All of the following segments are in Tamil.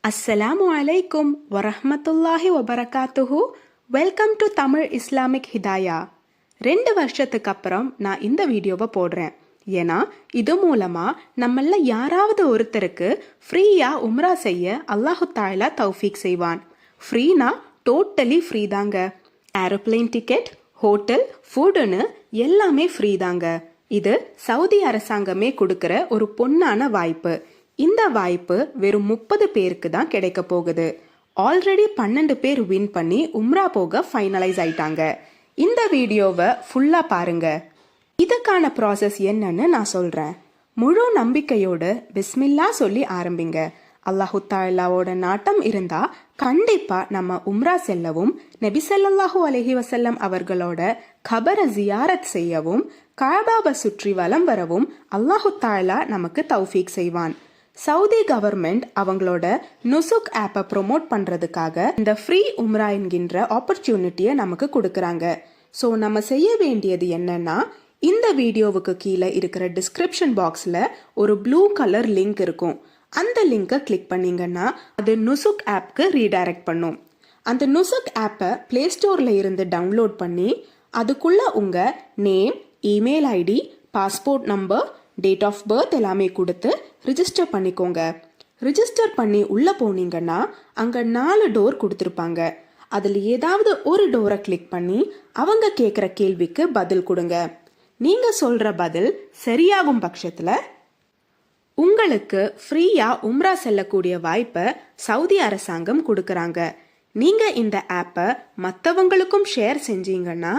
அஸ்ஸலாமு அலைக்கும் வரஹ்மத்துல்லாஹி வபரகாத்துஹு. Welcome to Tamil Islamic Hidaya. 2 வருஷத்துக்கு அப்புறம் நான் இந்த வீடியோவை போடுறேன். ஏன்னா இது மூலமா நம்மள யாராவது ஒருத்தருக்கு ஃப்ரீயா உம்ரா செய்ய அல்லாஹு தாலா தௌஃபீக் செய்வான். ஃப்ரீனா டோட்டலி ஃப்ரீ தாங்க. ஏரோப்ளேன் டிக்கெட், ஹோட்டல், ஃபுட்டுன்னு எல்லாமே ஃப்ரீ தாங்க. இது சவுதி அரசாங்கமே கொடுக்கிற ஒரு பொன்னான வாய்ப்பு. இந்த வாய்ப்பு வெறும் 30 பேருக்கு தான் கிடைக்க போகுது. ஆல்ரெடி 12 பேர் வின் பண்ணி உம்ரா போக ஃபைனலைஸ் ஆயிட்டாங்க. இந்த வீடியோவை ஃபுல்லா பாருங்க. இதுக்கான ப்ராசஸ் என்னன்னு நான் சொல்றேன். முழு நம்பிக்கையோடு பிஸ்மில்லா சொல்லி ஆரம்பிங்க. அல்லாஹு தாலாவோட நாட்டம் இருந்தா கண்டிப்பா நம்ம உம்ரா செல்லவும், நபி ஸல்லல்லாஹு அலைஹி வஸல்லம் அவர்களோட கபரை ஜியாரத் செய்யவும், கஅபாவை சுற்றி வலம் வரவும் அல்லாஹு தாலா நமக்கு தௌஃபீக் செய்வான். சவுதி கவர்மெண்ட் அவங்களோட நுசுக் ஆப்பை ப்ரொமோட் பண்றதுக்காக இந்த ஃப்ரீ உம்ரா என்கின்ற ஆப்பர்ச்சுனிட்டியை நமக்கு கொடுக்கறாங்க. ஸோ நம்ம செய்ய வேண்டியது என்னன்னா, இந்த வீடியோவுக்கு கீழே இருக்கிற டிஸ்கிரிப்ஷன் பாக்ஸ்ல ஒரு ப்ளூ கலர் லிங்க் இருக்கும். அந்த லிங்கை கிளிக் பண்ணீங்கன்னா அது நுசுக் ஆப்க்கு ரீடைரக்ட் பண்ணும். அந்த நுசுக் ஆப்பை பிளே ஸ்டோர்ல இருந்து டவுன்லோட் பண்ணி அதுக்குள்ள உங்க name, email ID, passport number, date of birth எல்லாமே கொடுத்து ரிஜிஸ்டர் பண்ணிக்கோங்க. ரிஜிஸ்டர் பண்ணி உள்ள போனீங்கன்னா அங்க 4 டோர் கொடுத்துருப்பாங்க. அதில் ஏதாவது ஒரு டோரை கிளிக் பண்ணி அவங்க கேட்குற கேள்விக்கு பதில் கொடுங்க. நீங்க சொல்ற பதில் சரியாகும் பட்சத்தில் உங்களுக்கு ஃப்ரீயா உம்ரா செல்லக்கூடிய வாய்ப்பை சவுதி அரசாங்கம் கொடுக்கறாங்க. நீங்க இந்த ஆப்பை மற்றவங்களுக்கும் ஷேர் செஞ்சீங்கன்னா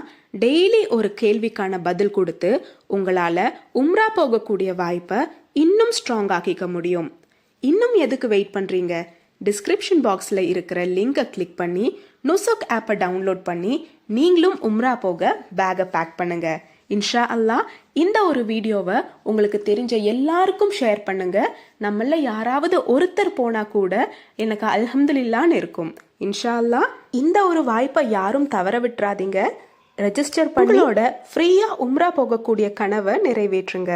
டெய்லி ஒரு கேள்விக்கான பதில் கொடுத்து உங்களால உம்ரா போகக்கூடிய வாய்ப்பை இன்னும் ஸ்ட்ராங் ஆக்கிக்க முடியும். இன்னும் எதுக்கு வெயிட் பண்றீங்க? டிஸ்கிரிப்ஷன் பாக்ஸ்ல இருக்கிற லிங்கை கிளிக் பண்ணி நுசுக் ஆப்பை டவுன்லோட் பண்ணி நீங்களும் உம்ரா போக பேக்கை பேக் பண்ணுங்க. இன்ஷா அல்லாஹ் இந்த ஒரு வீடியோவை உங்களுக்கு தெரிஞ்ச எல்லாருக்கும் ஷேர் பண்ணுங்க. நம்மள யாராவது ஒருத்தர் போனா கூட எனக்கு அல்ஹம்துலில்லாஹ்னு இருக்கும். இன்ஷா அல்லாஹ் இந்த ஒரு வாய்ப்பை யாரும் தவற விட்டுறாதீங்க. ரெஜிஸ்டர் பண்ணோட ஃப்ரீயா உம்ரா போகக்கூடிய கனவை நிறைவேற்றுங்க.